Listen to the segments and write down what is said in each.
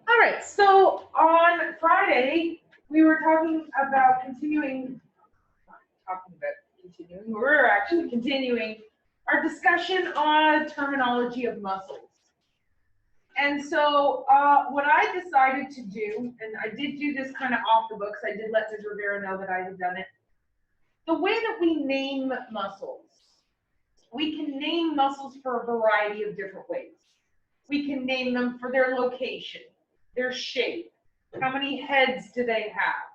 All right, so on Friday, we were talking about we're actually continuing our discussion on terminology of muscles. And so what I decided to do, and I did do this kind of off the books, I did let Ms. Rivera know that I had done it. The way that we name muscles, we can name muscles for a variety of different ways. We can name them for their location, their shape, how many heads do they have.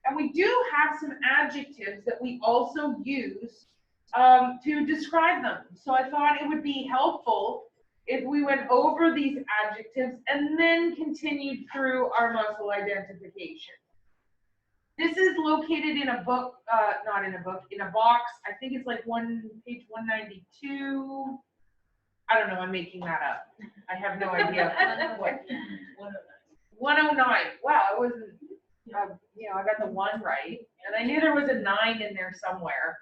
And we do have some adjectives that we also use to describe them. So I thought it would be helpful if we went over these adjectives and then continued through our muscle identification. This is located in a book, not in a book, in a box. I think it's like page 192. I don't know, I'm making that up. I have no idea. What? 109. Wow, I wasn't, I got the 1 right. And I knew there was a 9 in there somewhere.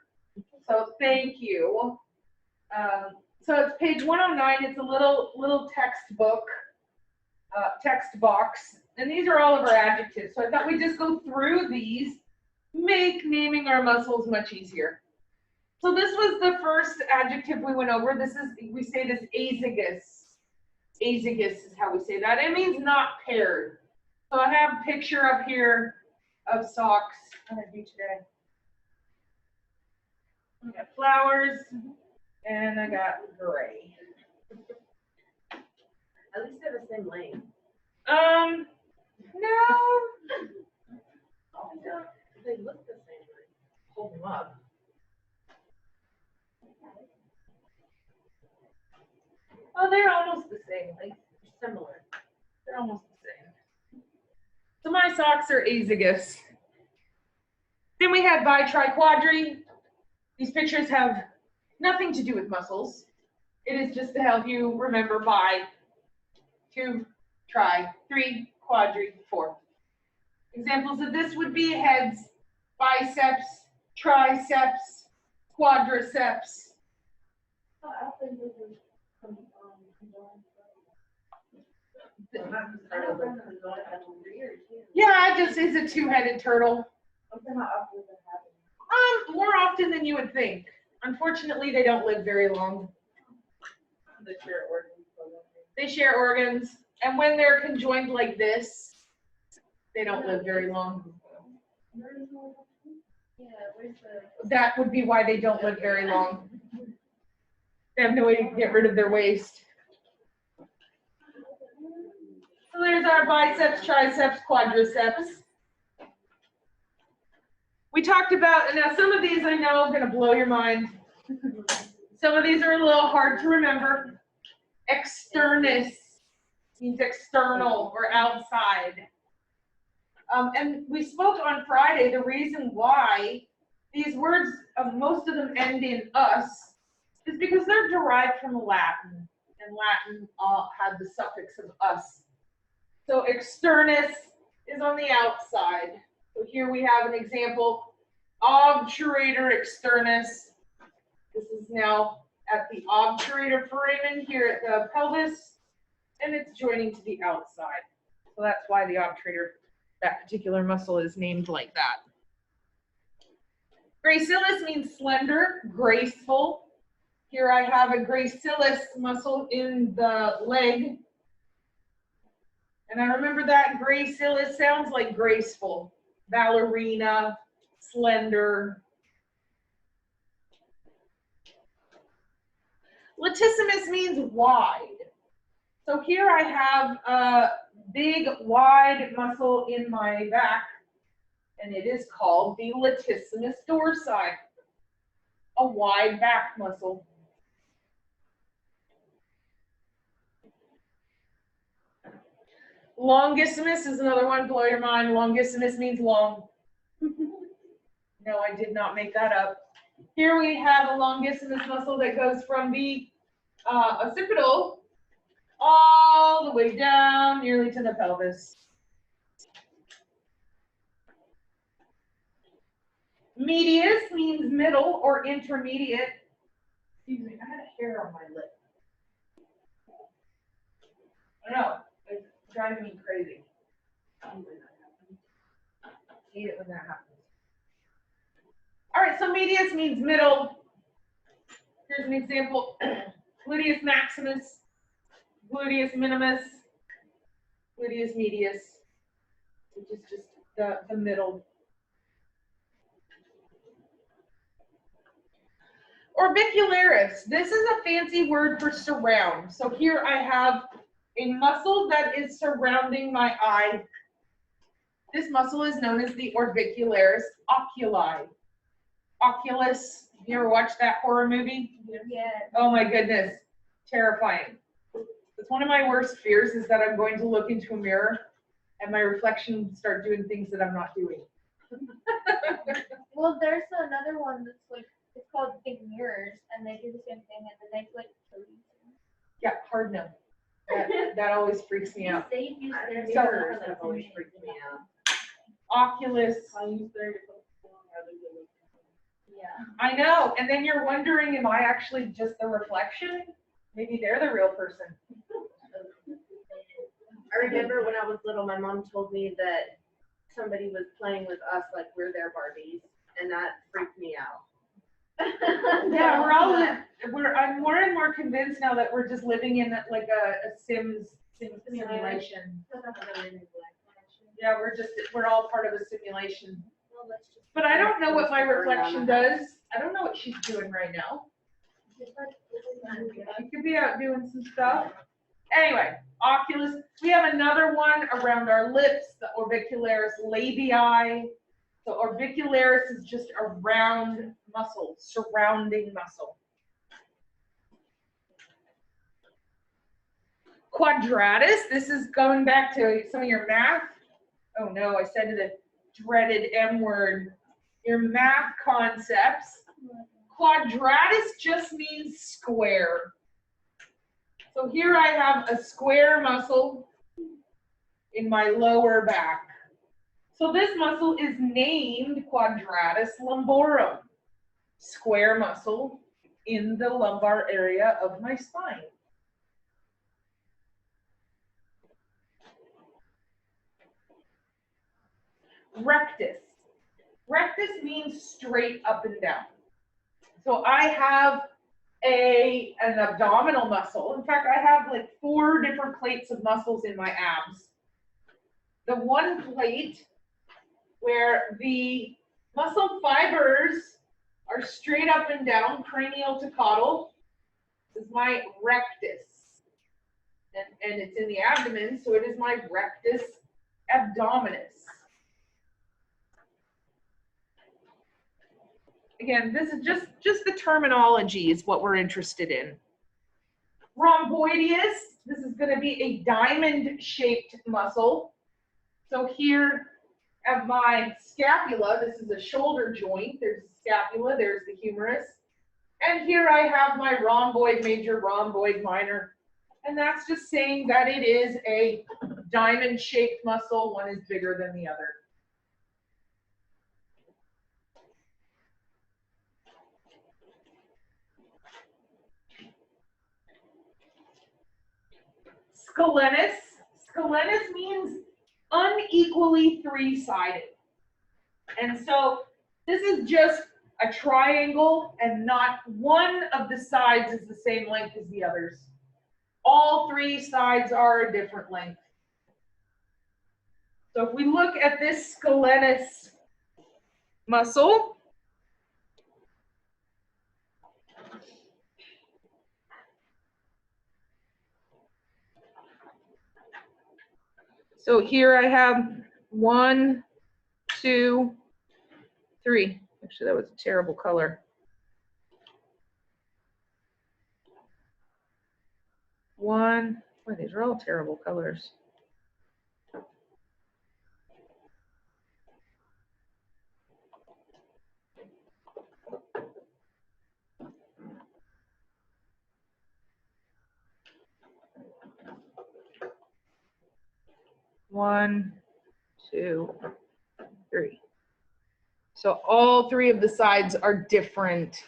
So thank you. So it's page 109. It's a little textbook, text box. And these are all of our adjectives. So I thought we'd just go through these, make naming our muscles much easier. So this was the first adjective we went over. We say this azygous. Azygous is how we say that. It means not paired. So I have a picture up here of socks. What did I do today? I got flowers and I got gray. At least they're the same length. No. They look the same length. Hold them up. Oh, they're almost the same, like similar. They're almost the same. So my socks are azygous. Then we have bi-tri-quadri. These pictures have nothing to do with muscles. It is just to help you remember bi, 2, tri, 3, quadri, 4. Examples of this would be heads, biceps, triceps, quadriceps. Yeah, it's a 2-headed turtle. More often than you would think. Unfortunately, they don't live very long. They share organs. They share organs, and when they're conjoined like this, they don't live very long. That would be why they don't live very long. They have no way to get rid of their waste. So there's our biceps, triceps, quadriceps. We talked about, and now some of these I know are going to blow your mind. Some of these are a little hard to remember. Externus means external or outside. And we spoke on Friday the reason why these words, most of them end in us, is because they're derived from Latin. And Latin had the suffix of us. So externus is on the outside. So here we have an example, obturator externus. This is now at the obturator foramen here at the pelvis, and it's joining to the outside. So that's why the obturator, that particular muscle, is named like that. Gracilis means slender, graceful. Here I have a gracilis muscle in the leg. And I remember that gracilis sounds like graceful, ballerina, slender. Latissimus means wide. So here I have a big, wide muscle in my back, and it is called the latissimus dorsi, a wide back muscle. Longissimus is another one, blow your mind. Longissimus means long. No, I did not make that up. Here we have a longissimus muscle that goes from the occipital all the way down nearly to the pelvis. Medius means middle or intermediate. Excuse me, I had a hair on my lip. I know, it's driving me crazy. I hate it when that happens. All right, so medius means middle. Here's an example. Gluteus maximus, gluteus minimus, gluteus medius, which is just the middle. Orbicularis, this is a fancy word for surround. So here I have a muscle that is surrounding my eye. This muscle is known as the orbicularis oculi. Oculus, you ever watched that horror movie? Yeah. Oh my goodness, terrifying. It's one of my worst fears is that I'm going to look into a mirror and my reflection start doing things that I'm not doing. Well, there's another one that's like, it's called Big Mirrors, and they do the same thing, and then they like kill you. Yeah, hard no. That always freaks me out. They use their So- mirrors That always freaks me out. Oculus, I use their rather than. Yeah. I know, and then you're wondering, am I actually just the reflection? Maybe they're the real person. I remember when I was little, my mom told me that somebody was playing with us like we're their Barbies, and that freaked me out. Yeah, I'm more and more convinced now that we're just living in like a simulation. Yeah, we're all part of a simulation. But I don't know what my reflection does. I don't know what she's doing right now. She could be out doing some stuff. Anyway, oculus. We have another one around our lips, the orbicularis labii. So orbicularis is just a round muscle, surrounding muscle. Quadratus, this is going back to some of your math. Oh no, I said the dreaded M word. Your math concepts. Quadratus just means square. So here I have a square muscle in my lower back. So this muscle is named quadratus lumborum, square muscle in the lumbar area of my spine. Rectus. Rectus means straight up and down. So I have an abdominal muscle. In fact, I have like 4 different plates of muscles in my abs. The one plate where the muscle fibers are straight up and down, cranial to caudal, is my rectus. And it's in the abdomen, so it is my rectus abdominis. Again, this is just the terminology is what we're interested in. Rhomboideus, this is going to be a diamond-shaped muscle. So here at my scapula, this is a shoulder joint. There's the scapula, there's the humerus. And here I have my rhomboid major, rhomboid minor. And that's just saying that it is a diamond-shaped muscle. One is bigger than the other. Scalenus. Scalenus means unequally 3-sided. And so this is just a triangle and not one of the sides is the same length as the others. All 3 sides are a different length. So if we look at this scalenus muscle, so here I have 1, 2, 3. Actually, that was a terrible color. 1, boy, these are all terrible colors. One, 2, 3. So all three of the sides are different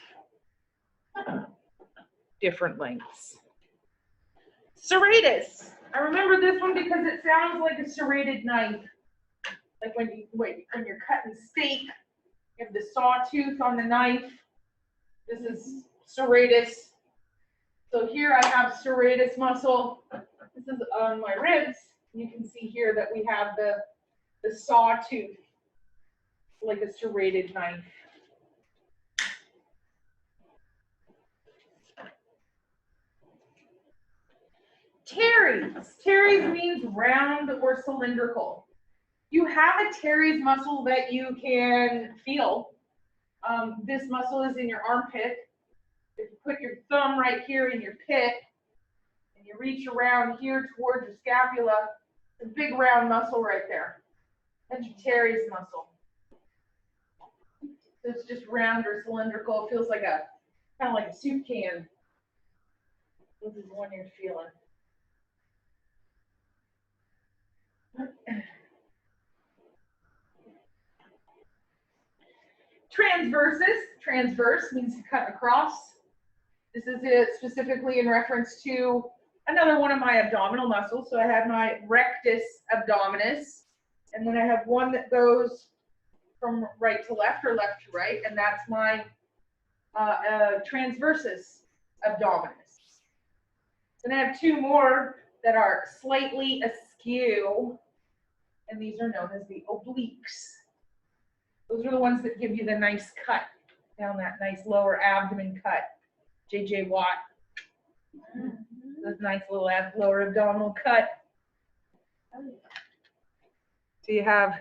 lengths. Serratus. I remember this one because it sounds like a serrated knife. Like when you're cutting steak, you have the sawtooth on the knife. This is serratus. So here I have serratus muscle. This is on my ribs. You can see here that we have the sawtooth, like a serrated knife. Teres. Teres means round or cylindrical. You have a teres muscle that you can feel. This muscle is in your armpit. If you put your thumb right here in your pit and you reach around here towards your scapula, it's a big round muscle right there. That's your teres muscle. So it's just round or cylindrical. It feels like kind of like a soup can. This is the one you're feeling. Transversus. Transverse means to cut across. This is it specifically in reference to another one of my abdominal muscles. So I have my rectus abdominis, and then I have one that goes from right to left or left to right, and that's my transversus abdominis. Then I have two more that are slightly askew, and these are known as the obliques. Those are the ones that give you the nice cut down that nice lower abdomen cut. J.J. Watt. This nice little lower abdominal cut. So you have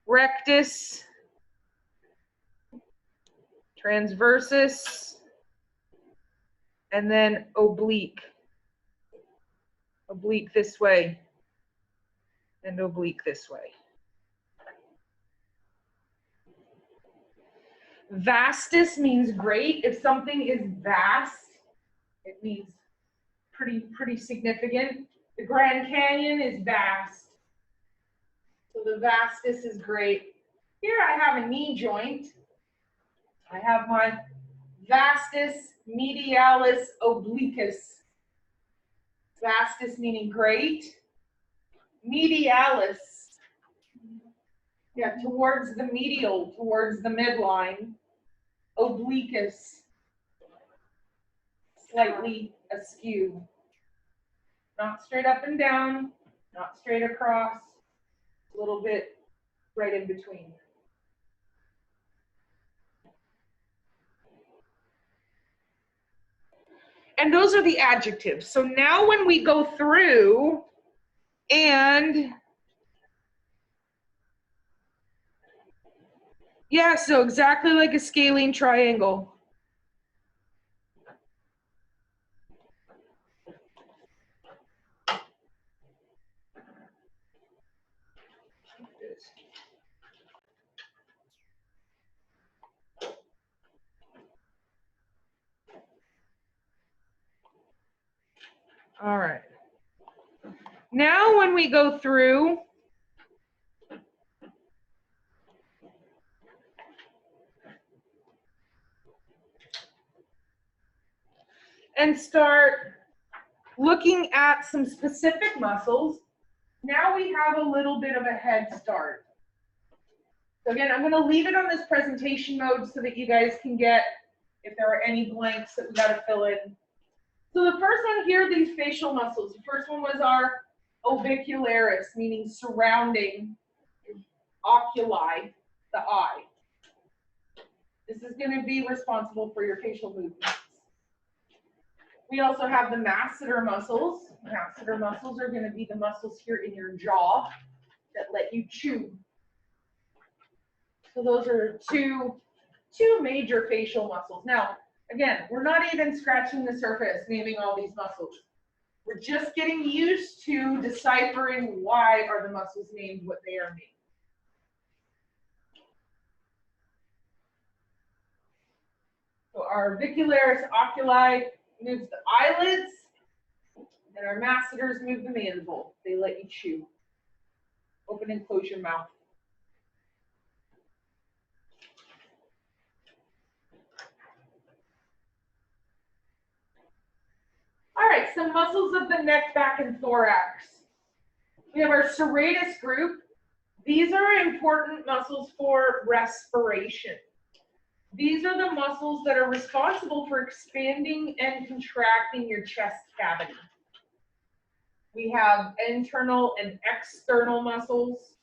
rectus, transversus, and then oblique. Oblique this way and oblique this way. Vastus means great. If something is vast, it means pretty significant. The Grand Canyon is vast. So the vastus is great. Here I have a knee joint. I have my vastus medialis obliquus. Vastus meaning great. Medialis, yeah, towards the medial, towards the midline. Obliquus, slightly askew. Not straight up and down, not straight across, a little bit right in between. And those are the adjectives. So now when we go through and yeah, so exactly like a scalene triangle. All right. Now when we go through and start looking at some specific muscles, now we have a little bit of a head start. So again, I'm going to leave it on this presentation mode so that you guys can get, if there are any blanks that we got to fill in. So the first one here, these facial muscles. The first one was our orbicularis, meaning surrounding oculi, the eye. This is going to be responsible for your facial movements. We also have the masseter muscles. Masseter muscles are going to be the muscles here in your jaw that let you chew. So those are two major facial muscles. Now, again, we're not even scratching the surface naming all these muscles. We're just getting used to deciphering why are the muscles named what they are named. So our orbicularis oculi moves the eyelids, and our masseters move the mandible. They let you chew. Open and close your mouth. some muscles of the neck, back, and thorax. We have our serratus group. These are important muscles for respiration. These are the muscles that are responsible for expanding and contracting your chest cavity. We have internal and external muscles.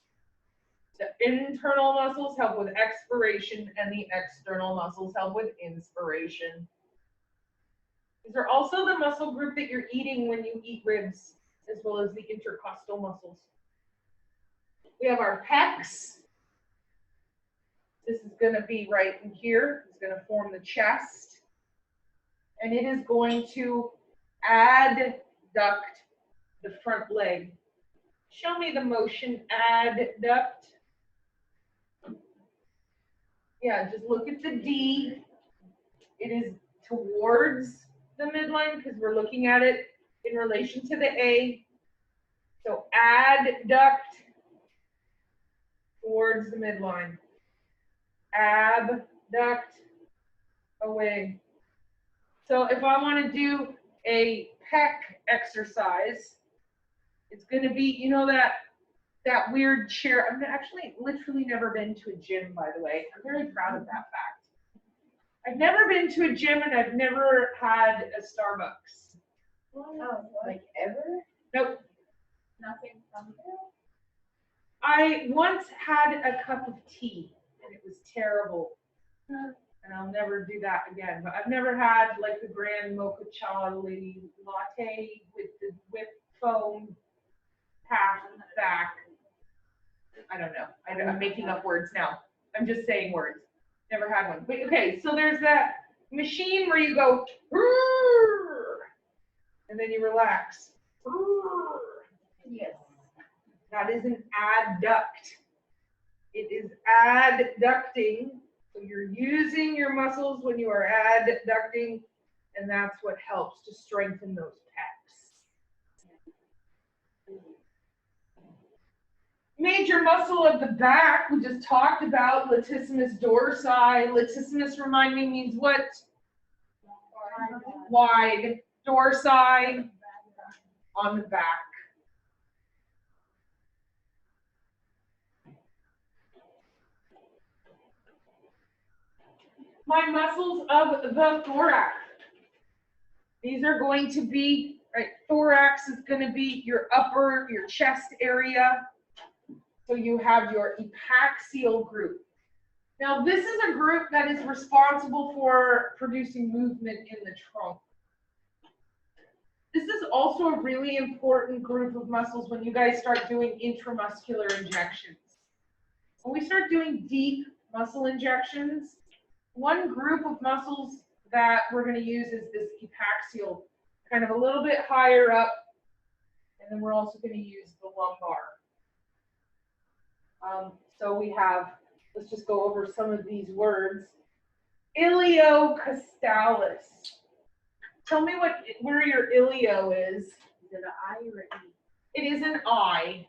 The internal muscles help with expiration, and the external muscles help with inspiration. These are also the muscle group that you're eating when you eat ribs, as well as the intercostal muscles. We have our pecs. This is going to be right in here. It's going to form the chest. And it is going to adduct the front leg. Show me the motion, adduct. Yeah, just look at the D. It is towards the midline because we're looking at it in relation to the A. So adduct towards the midline. Abduct away. So if I want to do a pec exercise, it's going to be, you know, that weird chair. I've actually literally never been to a gym, by the way. I'm very proud of that fact. I've never been to a gym and I've never had a Starbucks. Oh, Like ever? Nope. nothing from there. I once had a cup of tea and it was terrible. And I'll never do that again. But I've never had like the grand mocha latte with the whipped foam half back. I don't know. I'm making up words now. I'm just saying words. Never had one. But okay, so there's that machine where you go, and then you relax. Yes. That is an adduct. It is adducting. So you're using your muscles when you are adducting, and that's what helps to strengthen those pecs. Major muscle of the back, we just talked about, latissimus dorsi. Latissimus, remind me, means what? Wide. Dorsi, on the back. My muscles of the thorax. These are going to be, right, thorax is going to be your upper, your chest area. So you have your epaxial group. Now this is a group that is responsible for producing movement in the trunk. This is also a really important group of muscles when you guys start doing intramuscular injections. When we start doing deep muscle injections, one group of muscles that we're going to use is this epaxial, kind of a little bit higher up, and then we're also going to use the lumbar. So we have, let's just go over some of these words. Iliocostalis. Tell me where your ilio is. Is it an I or an E? It is an I.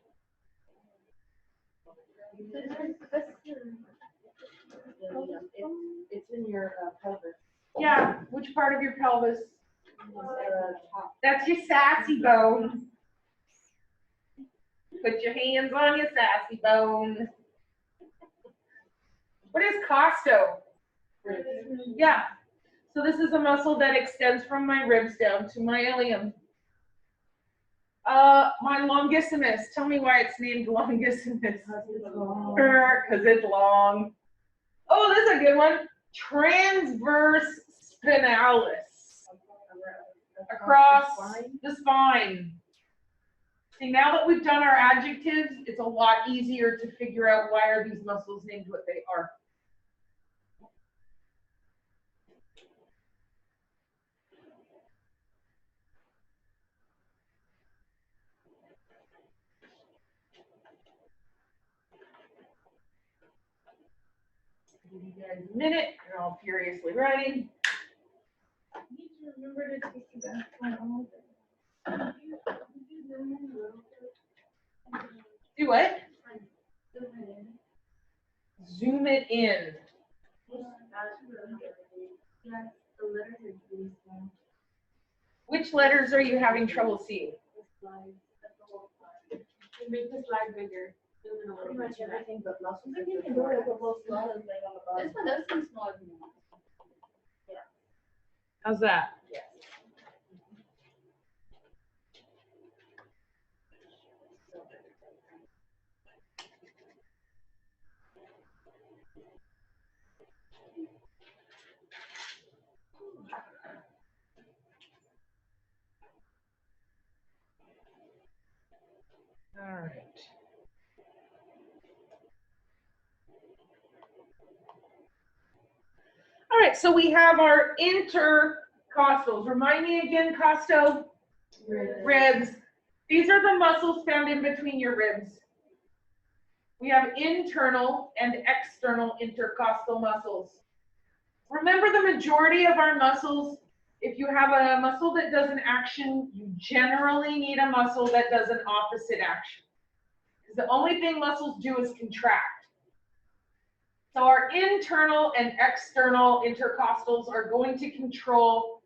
It's in your pelvis. Yeah, which part of your pelvis? Top. That's your sassy bone. Put your hands on your sassy bone. What is costo? Yeah. So this is a muscle that extends from my ribs down to my ilium. My longissimus. Tell me why it's named longissimus. Because it's long. Oh, this is a good one. Transverse spinalis. Across the spine. See, now that we've done our adjectives, it's a lot easier to figure out why are these muscles named what they are. Give you guys a minute, you're all furiously writing. I need to remember to take that one. Do what? Zoom it in. Yes, the letters are really small. Which letters are you having trouble seeing? Make the slide bigger. Pretty much everything but muscles. I think you can do it with both slides, like on the bottom. This one does seem smaller than that. How's that? All right. All right, so we have our intercostals. Remind me again, costo? Ribs. These are the muscles found in between your ribs. We have internal and external intercostal muscles. Remember, the majority of our muscles, if you have a muscle that does an action, you generally need a muscle that does an opposite action. Because the only thing muscles do is contract. So our internal and external intercostals are going to control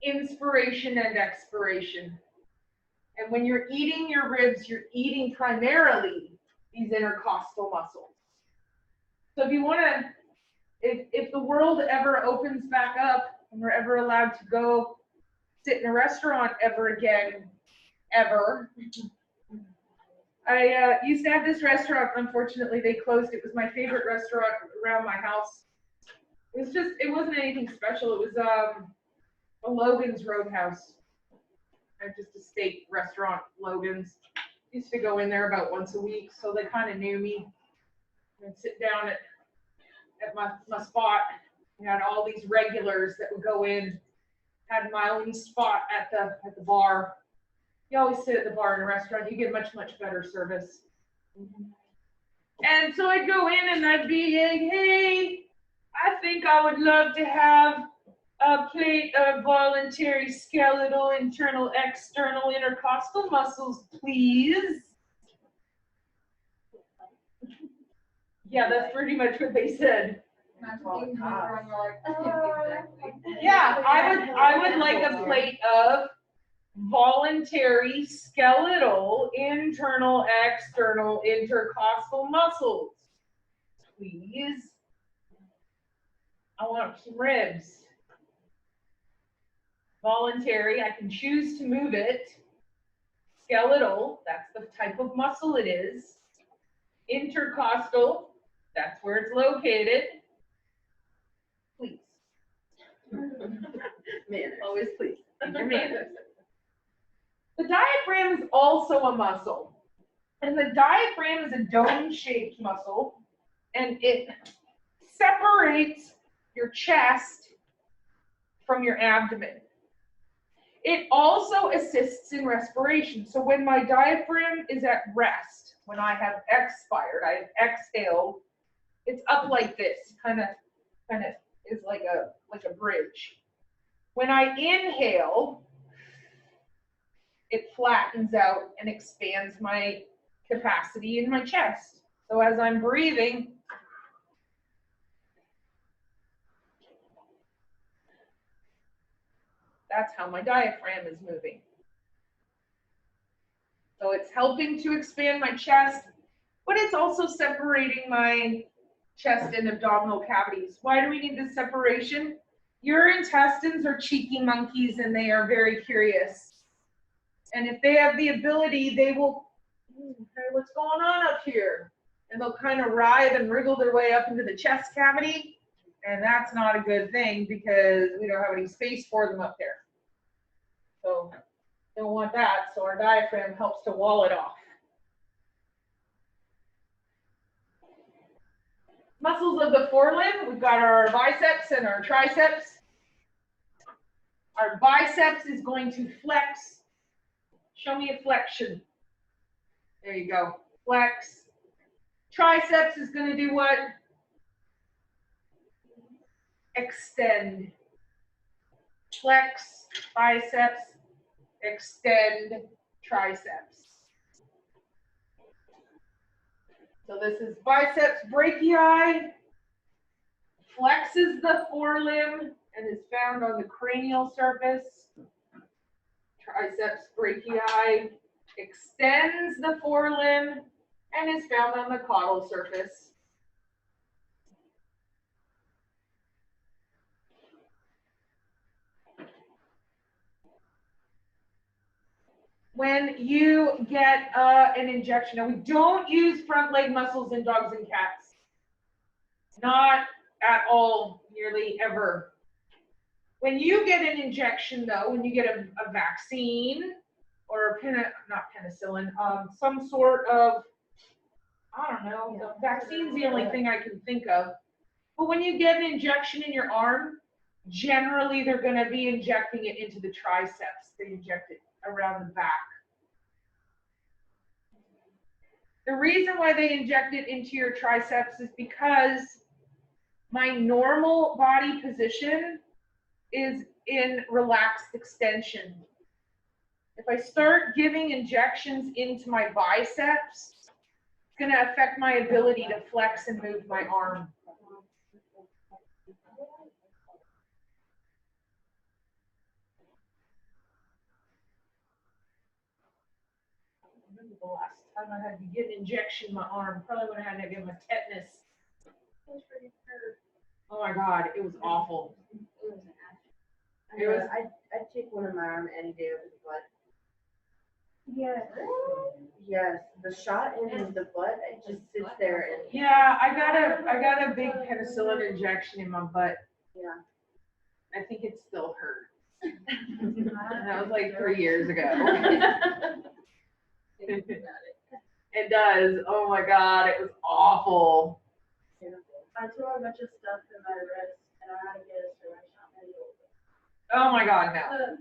inspiration and expiration. And when you're eating your ribs, you're eating primarily these intercostal muscles. So if you want to, if the world ever opens back up and we're ever allowed to go sit in a restaurant ever again, ever, I used to have this restaurant. Unfortunately, they closed. It was my favorite restaurant around my house. It wasn't anything special. It was a Logan's Roadhouse. Just a steak restaurant, Logan's. Used to go in there about once a week, so they kind of knew me. I'd sit down at my spot. We had all these regulars that would go in. Had my own spot at the bar. You always sit at the bar in a restaurant, you get much better service. And so I'd go in and I'd be like, hey, I think I would love to have a plate of voluntary skeletal, internal, external, intercostal muscles, please. Yeah, that's pretty much what they said. Yeah, I would like a plate of voluntary skeletal, internal, external, intercostal muscles, please. I want some ribs. Voluntary, I can choose to move it. Skeletal, that's the type of muscle it is. Intercostal, that's where it's located. Please. Manners. Always please. Your manners. The diaphragm is also a muscle. And the diaphragm is a dome-shaped muscle, and it separates your chest from your abdomen. It also assists in respiration. So when my diaphragm is at rest, when I have expired, I have exhaled, it's up like this, kind of is like a bridge. When I inhale, it flattens out and expands my capacity in my chest. So as I'm breathing, that's how my diaphragm is moving. So it's helping to expand my chest, but it's also separating my chest and abdominal cavities. Why do we need this separation? Your intestines are cheeky monkeys and they are very curious. And if they have the ability, they will, hey, what's going on up here? And they'll kind of writhe and wriggle their way up into the chest cavity. And that's not a good thing because we don't have any space for them up there. So they don't want that. So our diaphragm helps to wall it off. Muscles of the forelimb, we've got our biceps and our triceps. Our biceps is going to flex. Show me a flexion. There you go. Flex. Triceps is going to do what? Extend. Flex, biceps, extend, triceps. So this is biceps brachii, flexes the forelimb and is found on the cranial surface. triceps brachii, extends the forelimb, and is found on the caudal surface. When you get an injection, now we don't use front leg muscles in dogs and cats. Not at all, nearly ever. When you get an injection though, when you get a vaccine or not penicillin, some sort of, I don't know, the vaccine's the only thing I can think of. But when you get an injection in your arm, generally they're gonna be injecting it into the triceps. They inject it around the back. The reason why they inject it into your triceps is because my normal body position is in relaxed extension. If I start giving injections into my biceps, it's gonna affect my ability to flex and move my arm. I remember the last time I had to get an injection in my arm, probably when I had to get my tetanus. Oh my God, it was awful. It was- I'd take one in my arm any day over the butt. Yeah. Yes, the shot in the butt, it just sits there and. Yeah, I got a big penicillin injection in my butt. Yeah. I think it still hurts. And that was like 3 years ago. It does. Oh my God, it was awful. I tore a bunch of stuff in my wrist and I had to get a steroid shot. Oh my God, no.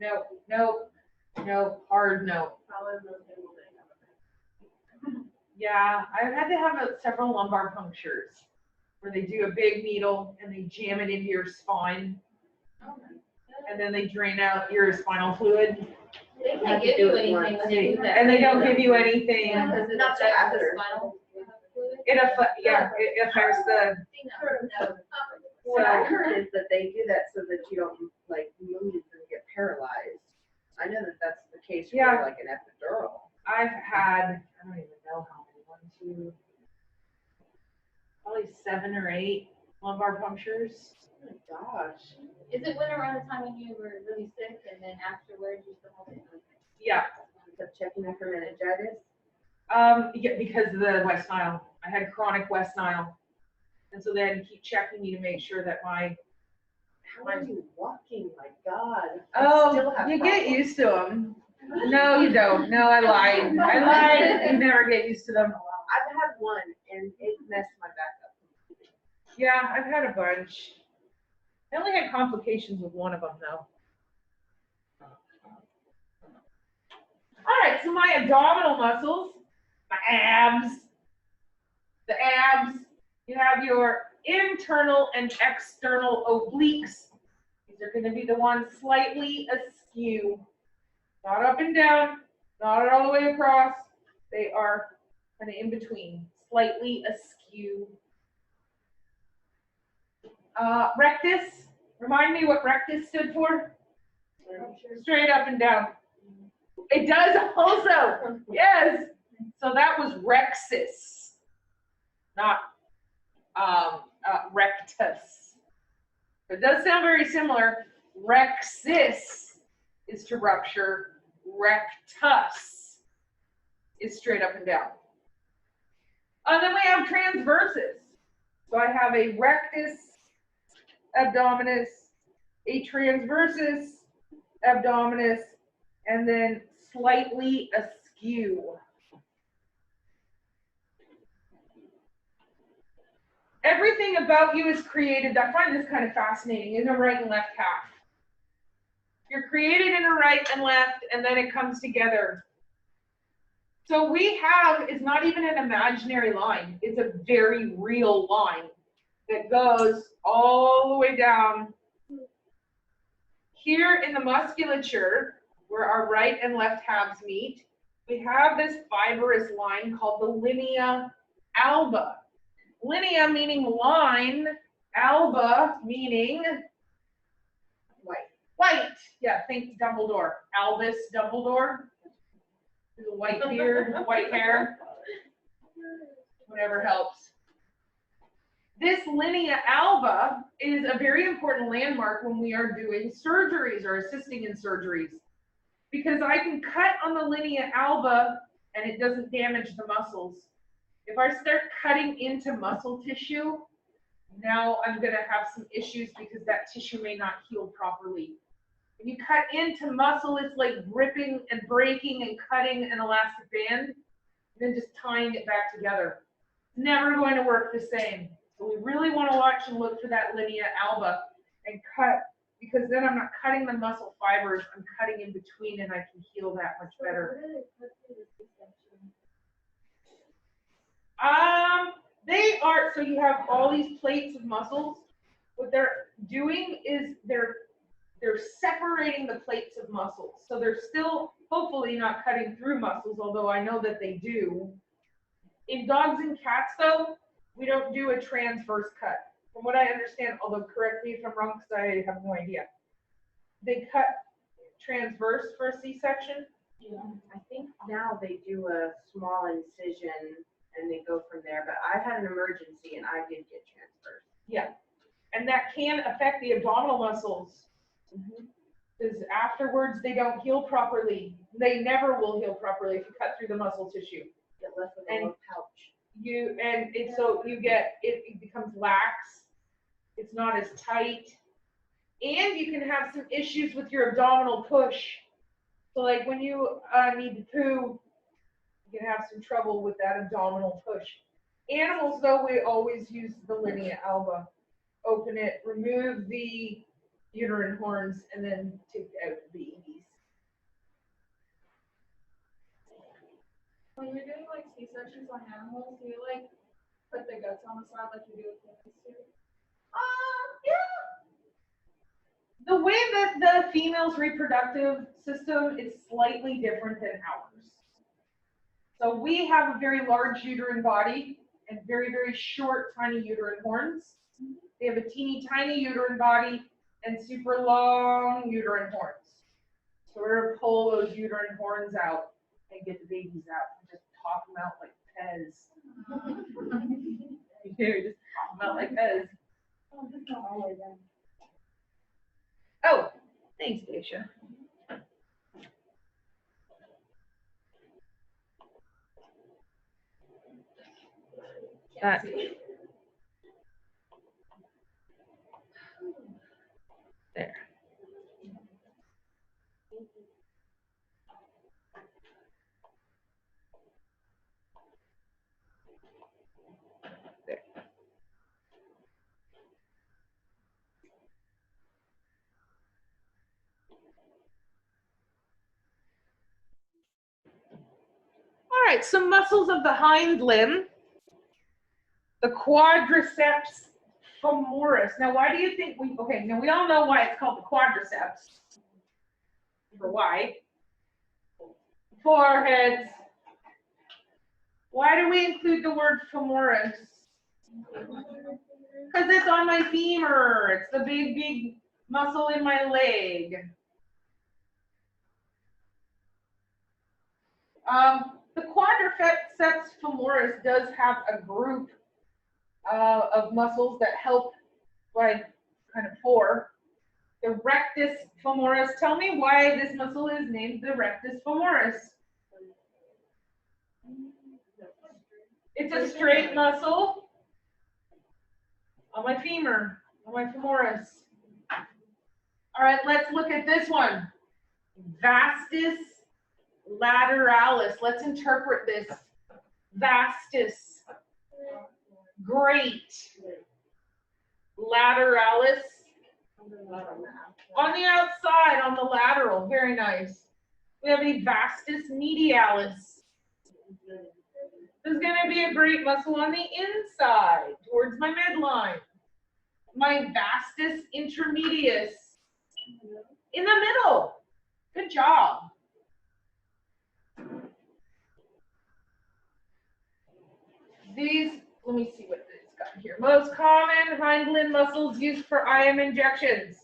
No, no, no, hard no. Probably the most painful thing Yeah, I've had to have several lumbar punctures where they do a big needle and they jam it into your spine and then they drain out your spinal fluid. They Have can't to give do you it anything when they do that. And they don't give you anything. Because it Not affects the after. spinal fluid. It affects the, No. What I heard is that they do that so that you don't like move and get paralyzed. I know that that's the case for Yeah. like an epidural. I've had, I don't even know how many, 1, 2, probably 7 or 8 lumbar punctures. Oh my gosh. Is it when around the time when you were really sick and then afterwards you still have it? Yeah, Kept checking in for meningitis. yeah, because of the West Nile. I had chronic West Nile. And so they had to keep checking me to make sure that my, How are you walking? My God. I still oh, have you get problems. used to them. No, you don't. No, I lied. I lied. You never get used to them. I've had one and it messed my back up. Yeah, I've had a bunch. I only had complications with one of them though. All right, so my abdominal muscles, my abs, the abs, you have your internal and external obliques. These are going to be the ones slightly askew, not up and down, not all the way across. They are kind of in between, slightly askew. Rectus, remind me what rectus stood for? Straight up and down. It does also, yes. So that was rexus, not rectus. It does sound very similar. Rexus is to rupture. Rectus is straight up and down. Then we have transversus. So I have a rectus abdominis, a transversus abdominis, and then slightly askew. Everything about you is created, I find this kind of fascinating, in a right and left half. You're created in a right and left, and then it comes together. So we have, it's not even an imaginary line, it's a very real line that goes all the way down. Here in the musculature, where our right and left halves meet, we have this fibrous line called the linea alba. Linea meaning line, alba meaning White. white. Yeah, think Dumbledore. Albus Dumbledore. With a white beard, white hair. Whatever helps. This linea alba is a very important landmark when we are doing surgeries or assisting in surgeries, because I can cut on the linea alba and it doesn't damage the muscles. If I start cutting into muscle tissue, now I'm going to have some issues because that tissue may not heal properly. When you cut into muscle, it's like ripping and breaking and cutting an elastic band, and then just tying it back together. It's never going to work the same. So we really want to watch and look for that linea alba and cut, because then I'm not cutting the muscle fibers, I'm cutting in between and I can heal that much better. They are, so you have all these plates of muscles. What they're doing is they're separating the plates of muscles. So they're still hopefully not cutting through muscles, although I know that they do. In dogs and cats though, we don't do a transverse cut. From what I understand, although correct me if I'm wrong because I have no idea. They cut transverse for a C-section? I think now they do a small incision and they go from there, but I had an emergency and I did get transferred. Yeah. And that can affect the abdominal muscles. Because afterwards they don't heal properly. They never will heal properly if you cut through the muscle tissue. Get left with a And little pouch. So you get it becomes lax. It's not as tight, and you can have some issues with your abdominal push. So like when you need to poo, you can have some trouble with that abdominal push. Animals though, we always use the linea alba. Open it, remove the uterine horns, and then take out the babies. When you're doing like C-sections on animals, do you like put the guts on the side like you do with humans too? Yeah. The way that the female's reproductive system is slightly different than ours. So we have a very large uterine body and very, very short, tiny uterine horns. They have a teeny tiny uterine body and super long uterine horns. So we're going to pull those uterine horns out and get the babies out and just pop them out like Pez. Just pop them out like Pez. Oh, thanks, Daisha. There. All right, some muscles of the hind limb. The quadriceps femoris. Now, why do you think now we all know why it's called the quadriceps. For why? Foreheads. Why do we include the word femoris? Because it's on my femur. It's the big, big muscle in my leg. The quadriceps femoris does have a group of muscles that help, like kind of four. The rectus femoris. Tell me why this muscle is named the rectus femoris. It's a straight muscle on my femur, on my femoris. All right, let's look at this one. Vastus lateralis. Let's interpret this. Vastus. Great. Lateralis. On the outside, on the lateral. Very nice. We have a vastus medialis. There's going to be a great muscle on the inside, towards my midline. My vastus intermedius. In the middle. Good job. These, let me see what it's got here. Most common hind limb muscles used for IM injections.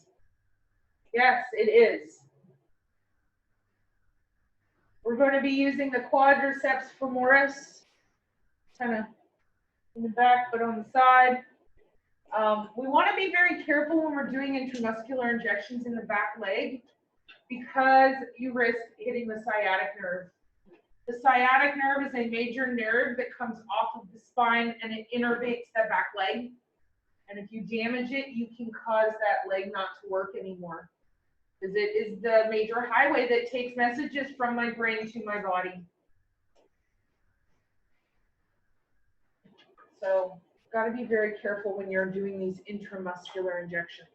Yes, it is. We're going to be using the quadriceps femoris, kind of in the back, but on the side. We want to be very careful when we're doing intramuscular injections in the back leg because you risk hitting the sciatic nerve. The sciatic nerve is a major nerve that comes off of the spine and it innervates the back leg. And if you damage it, you can cause that leg not to work anymore. Because it is the major highway that takes messages from my brain to my body. So, got to be very careful when you're doing these intramuscular injections.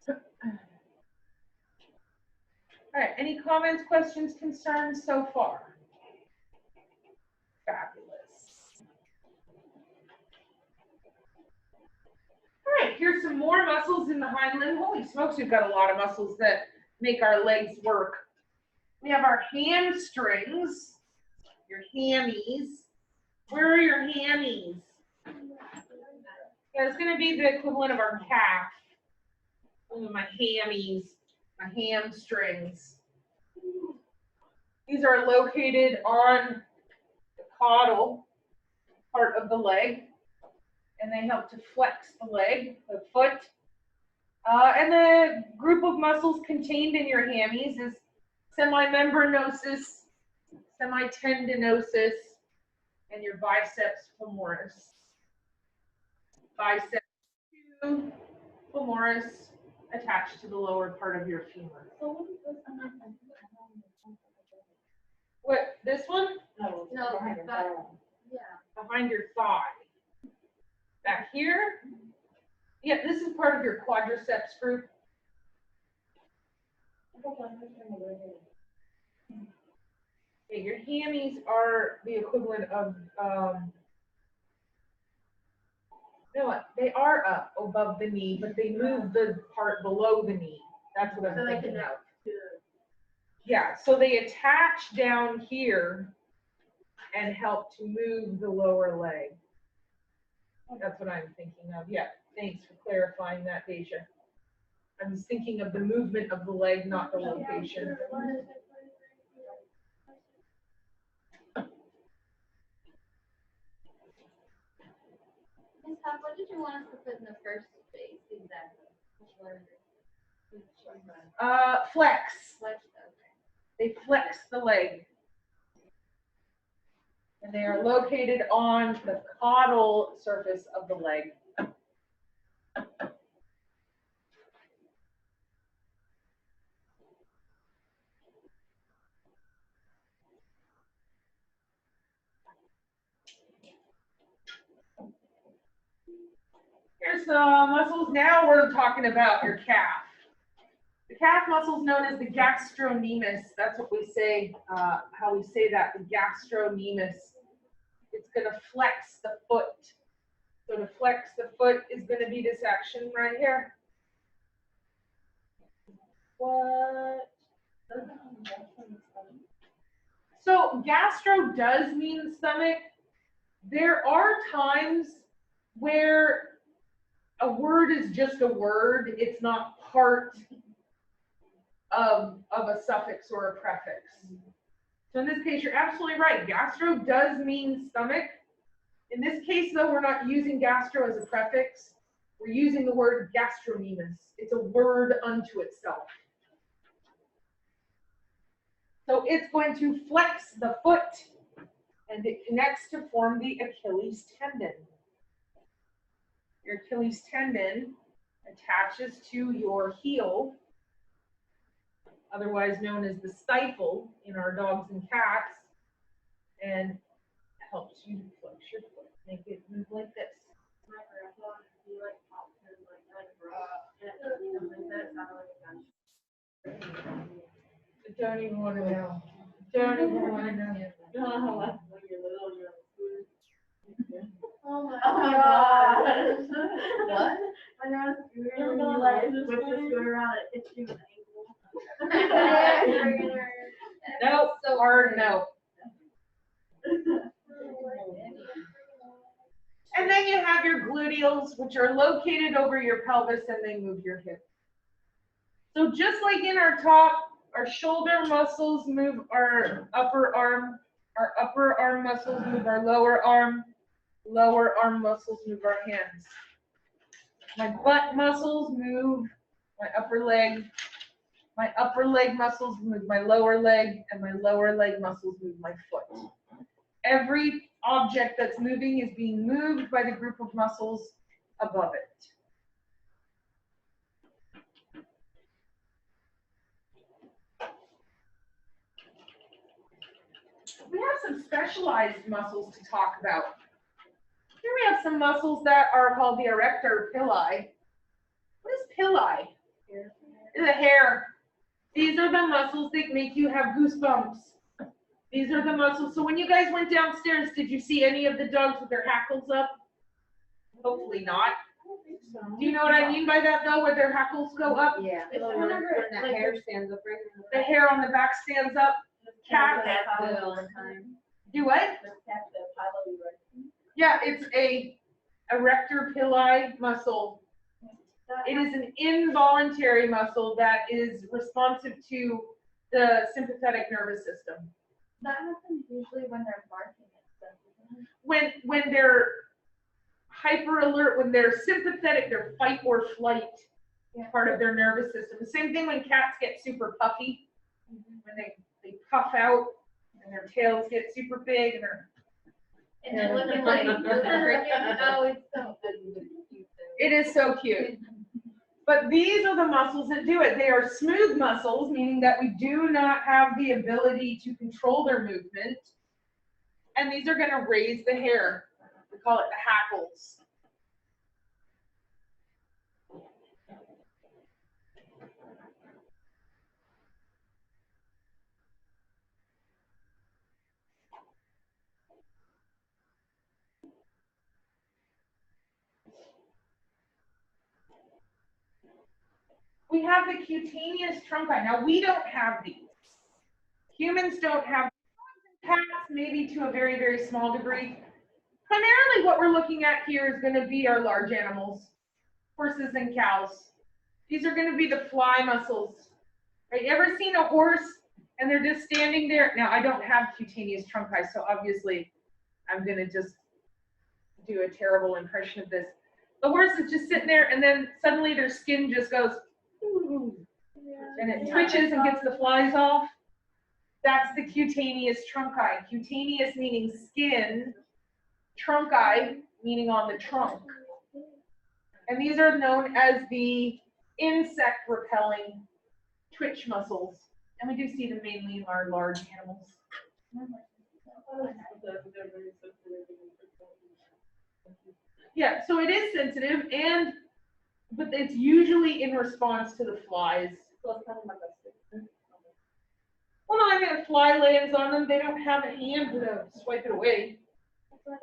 All right, any comments, questions, concerns so far? Fabulous. All right, here's some more muscles in the hind limb. Holy smokes, we've got a lot of muscles that make our legs work. We have our hamstrings, your hammies. Where are your hammies? Yeah, it's going to be the equivalent of our calf. Oh, my hammies, my hamstrings. These are located on the caudal part of the leg, and they help to flex the leg, the foot. And the group of muscles contained in your hammies is semimembranosus, semitendinosus, and your biceps femoris. Biceps 2, femoris attached to the lower part of your femur. What, this one? No, but, yeah. Behind your thigh. Back here? Yeah, this is part of your quadriceps group. Okay, your hammies are the equivalent of, you know what, they are up above the knee, but they move the part below the knee. That's what I'm thinking of. Yeah, so they attach down here and help to move the lower leg. That's what I'm thinking of. Yeah, thanks for clarifying that, Deja. I was thinking of the movement of the leg, not the location. Miss Todd, what did you want us to put in the first space exactly? Which word? Flex. Flex, okay. They flex the leg. And they are located on the caudal surface of the leg. Here's some muscles. Now we're talking about your calf. The calf muscle is known as the gastrocnemius. That's what we say, how we say that, the gastrocnemius. It's going to flex the foot. So to flex the foot is going to be this action right here. What? So gastro does mean stomach. There are times where a word is just a word. It's not part of a suffix or a prefix. So in this case, you're absolutely right. Gastro does mean stomach. In this case, though, we're not using gastro as a prefix. We're using the word gastrocnemius. It's a word unto itself. So it's going to flex the foot, and it connects to form the Achilles tendon. Your Achilles tendon attaches to your heel, otherwise known as the stifle in our dogs and cats, and helps you flex your foot, make it move like this. Don't even want to know. Don't even want to know. Oh my god. What? When you're on a scooter and you like whip the scooter around, it hits you with the ankle. Nope, so hard no. And then you have your gluteals, which are located over your pelvis, and they move your hip. So just like in our top Our shoulder muscles move our upper arm. Our upper arm muscles move our lower arm. Lower arm muscles move our hands. My butt muscles move my upper leg. My upper leg muscles move my lower leg, and my lower leg muscles move my foot. Every object that's moving is being moved by the group of muscles above it. We have some specialized muscles to talk about. Here we have some muscles that are called the erector pili. What is pili? The hair. These are the muscles that make you have goosebumps. These are the muscles. So when you guys went downstairs, did you see any of the dogs with their hackles up? Hopefully not. Do you know what I mean by that though, where their hackles go up? Yeah. It's When whenever, that like, hair stands up right in The hair on the back stands up. Cat. all the time. Do what? That's the pilo right. Yeah, it's a erector pili muscle. It is an involuntary muscle that is responsive to the sympathetic nervous system. that happens usually when they're barking and stuff, isn't it? When they're hyper alert, when they're sympathetic, they're fight or flight part of their nervous system. The same thing when cats get super puffy, when they puff out and their tails get super big and they're And they're looking like, oh, it's so it is so cute. But these are the muscles that do it. They are smooth muscles, meaning that we do not have the ability to control their movement. And these are going to raise the hair. We call it the hackles. We have the cutaneous trunci. Now, we don't have these. Humans don't have cats, maybe to a very, very small degree. Primarily what we're looking at here is going to be our large animals, horses and cows. These are going to be the fly muscles. Right? You ever seen a horse and they're just standing there? Now, I don't have cutaneous trunci, so obviously I'm going to just do a terrible impression of this. The horse is just sitting there and then suddenly their skin just goes, ooh, and it twitches and gets the flies off. That's the cutaneous trunci. Cutaneous meaning skin, trunci meaning on the trunk. And these are known as the insect repelling twitch muscles. And we do see them mainly in our large animals. Yeah, so it is sensitive, but it's usually in response to the flies. Well, no, I mean, if a fly lands on them, they don't have a hand to swipe it away.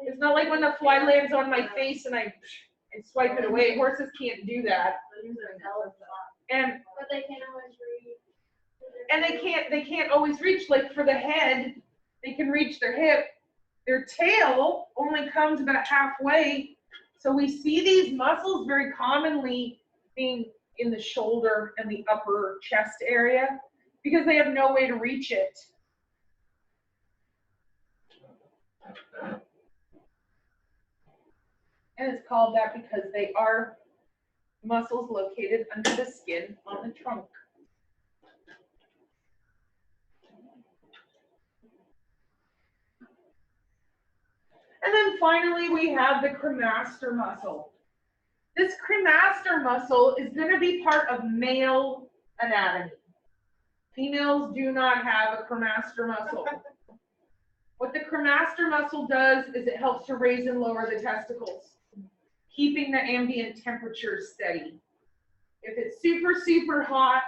It's not like when the fly lands on my face and I swipe it away. Horses can't do that. And But they can't always read. and they can't always reach. Like for the head, they can reach their hip. Their tail only comes about halfway. So we see these muscles very commonly being in the shoulder and the upper chest area because they have no way to reach it. And it's called that because they are muscles located under the skin on the trunk. And then finally, we have the cremaster muscle. This cremaster muscle is going to be part of male anatomy. Females do not have a cremaster muscle. What the cremaster muscle does is it helps to raise and lower the testicles, keeping the ambient temperature steady. If it's super, super hot,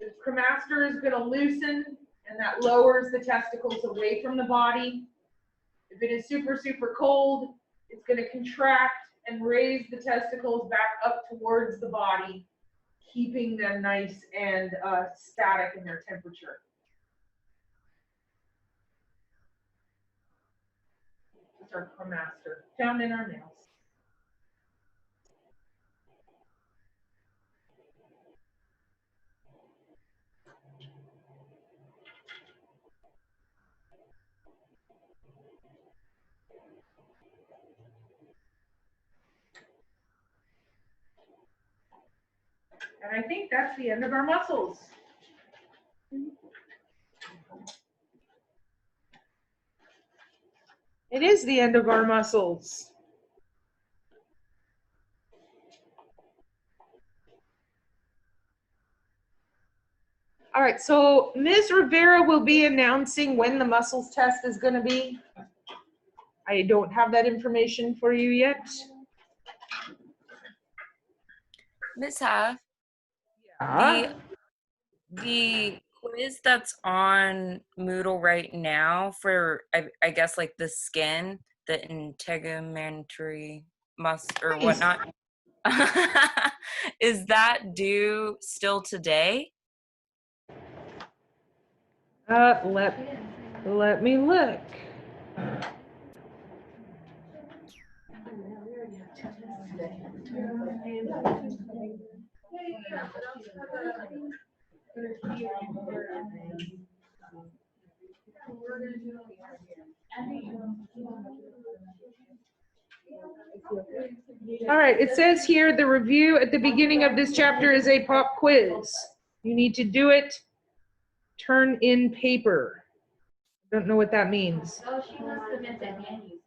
the cremaster is going to loosen, and that lowers the testicles away from the body. If it is super, super cold, it's going to contract and raise the testicles back up towards the body, keeping them nice and static in their temperature. It's our cremaster, found in our nails. And I think that's the end of our muscles. It is the end of our muscles. All right, so Ms. Rivera will be announcing when the muscles test is going to be. I don't have that information for you yet. Miss Hav, Yeah. the quiz that's on Moodle right now for I guess like the skin, the integumentary muscle or Nice. whatnot, is that due still today? Let me look. All right, it says here the review at the beginning of this chapter is a pop quiz. You need to do it, turn in paper. Don't know what that means. Oh, she must have meant to hand you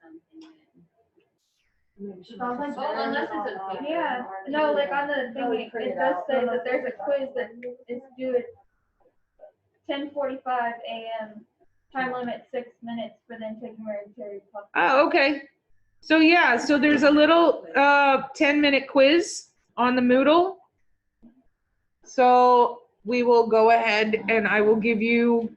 something. Sounds like Oh, unless it's a paper. Yeah, no, like on the thing, it does say that there's a quiz that is due at 10:45 a.m. Time limit 6 minutes for the integumentary muscle. Oh, okay. So yeah, so there's a little 10-minute quiz on the Moodle. So we will go ahead and I will give you,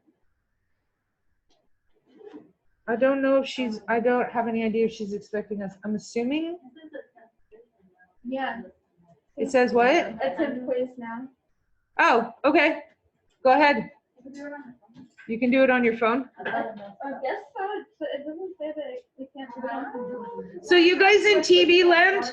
I don't know if I don't have any idea if she's expecting us. I'm assuming. Yeah, It says what? it says quiz now. Oh, okay. Go ahead. You can do it on your phone. I guess so. It doesn't say that we can't do it on. So you guys in TV land,